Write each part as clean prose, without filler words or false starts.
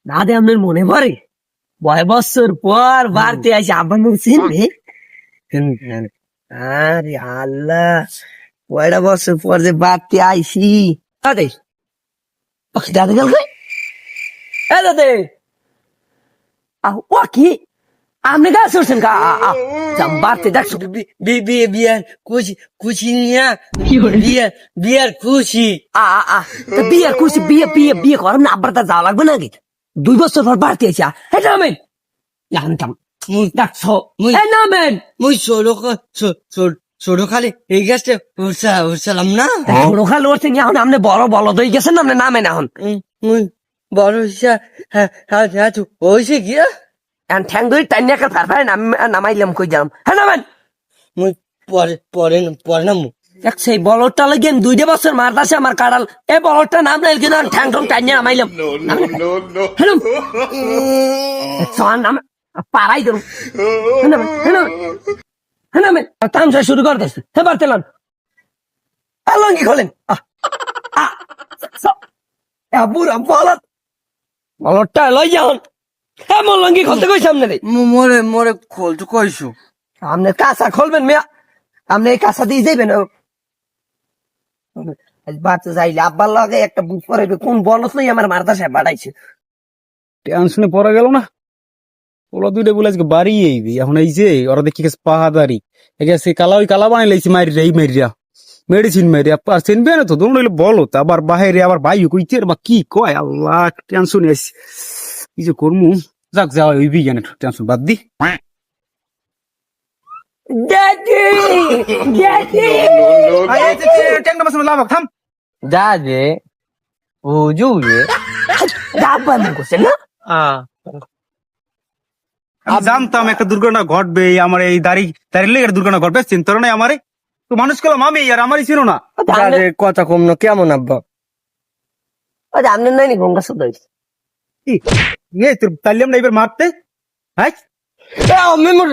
দাদা আপনার মনে পড়ে 6 বছর পর বাড়তে আসি আব্বা মুখ চিনবে? আরে আল্লাহ, 6 বছর পর যে বাড়তে আইসি। দাদে দাদা গেল দাদে ও কি আপনি গাছ উঠছেন কা বাড়তে দেখছো বিয়ার খুশি খুশি নিয়া বিয়ার খুশি বিয়ে খুশি বিয়ে বিয়ে বিয়ে করেন না আব্বার তা যাওয়া লাগবে নাকি? 2 বছর পর বাড়তে আইসি হ্যাঁ নামেন জানতাম দেখছো নামেন মুই ছোট খালি এই গাছটা উঠছিলাম না। ছোট খালি উঠছেন এখন আপনি বড় বলদ হয়ে গেছেন আপনি নামেন এখন মুই বড় হয়েছে গিয়া এখন ঠ্যাং ধরে টাইনে একটা ফারফারে নামাইলাম কই যাম হ্যাঁ নামেন মুই পরে নামু দেখ সেই বলদটা লাগে 2 বছর মারতাছে আমার কাড়াল এই বলদটা নাম নাই কিন্তু ঠ্যাং ঠং টাইনে নামাইলাম হ্যাঁ নাম পারাই দেব তামসা শুরু করতেছে হ্যাঁ পারতেলাম লঙ্গি খোলেন বুড়া বলদ বলদটা লই যান হ্যাঁ মোর লঙ্গি খুলতে কই সামনে রে মোরে খোলতো কইছো আপনি কাঁচা খুলবেন মেয়া আপনি এই কাঁচা দিয়ে যাইবেন বাচ্চা যাইলে আব্বার লগে একটা বুক করে কোন বলদ নই আমার মারদাসে বাড়াইছে টেনশনে পড়া গেল না। ওলা দুইটা বলে আজকে বাড়ি আইবি এখন এই যে ওরা দেখি গেছে পাহাদারি এগেছে কালা ওই কালা বানাই লাইছি মারি এই মারিয়া মেডিসিন মারিয়া আর চিনবে না তো দৌড় বলো তো আবার বাহিরে আবার ভাই কইতে বা কি কয় আল্লাহ টেনশন আইছি কি যে করমু যাক যাওয়া ওই বিজ্ঞানে টেনশন বাদ দি থাম দাদে বুঝুয়ে আব্বা মন করছে না আমি জানতাম একটা দুর্ঘটনা ঘটবে আমার এই দাঁড়িয়ে লেগে দুর্ঘটনা ঘটবে চিন্তা নাই আমারে তো মানুষ গেলাম আমি আর আমারই ছিল না কথা কম না কেমন আব্বা আপনার নাই নি গঙ্গা সদ তোর তাইলাম না এবার মারতে হ্যাঁ আমি মোর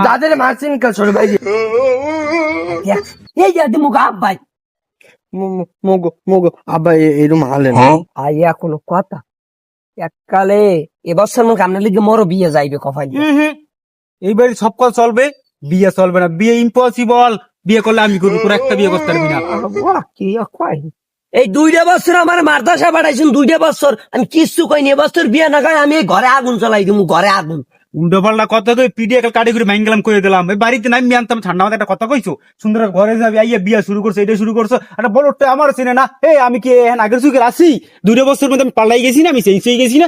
দাদারে মারছেন কাল ছোট ভাই এই যে মুখ আব্বাই মগো আব্বা এরম হালে না আইয়া কোনো কথা এককালে এবছর মুখ আপনার লিগে মরো বিয়ে যাইবে কফাই এইবার সব কাজ চলবে বিয়ে চলবে না বিয়ে ইম্পসিবল বিয়ে করলে আমি করবো তোর একটা বিয়ে করতে পারবি না এই 2 বছর আমার মারদাসা বাড়াইছেন 2 বছর আমি কিচ্ছু কইনি এবছর বিয়ে না খাই আমি ঘরে আগুন চালাই দিব ঘরে আগুন উল্টো পাল্টা কথা কই পিডিএ কাটি করে মাইন গেলাম করে দিলাম এই বাড়িতে নামি আনতাম ঠান্ডা মাথায় একটা কথা কইছো সুন্দর ঘরে যাবি আইয়া বিয়া শুরু করছো এটা শুরু করছো একটা বলো আমার চিনে না আমি কি এখন আগের যুগের আছি 2 বছর মধ্যে আমি পাল্লাই গেছি না আমি সেই গেছি না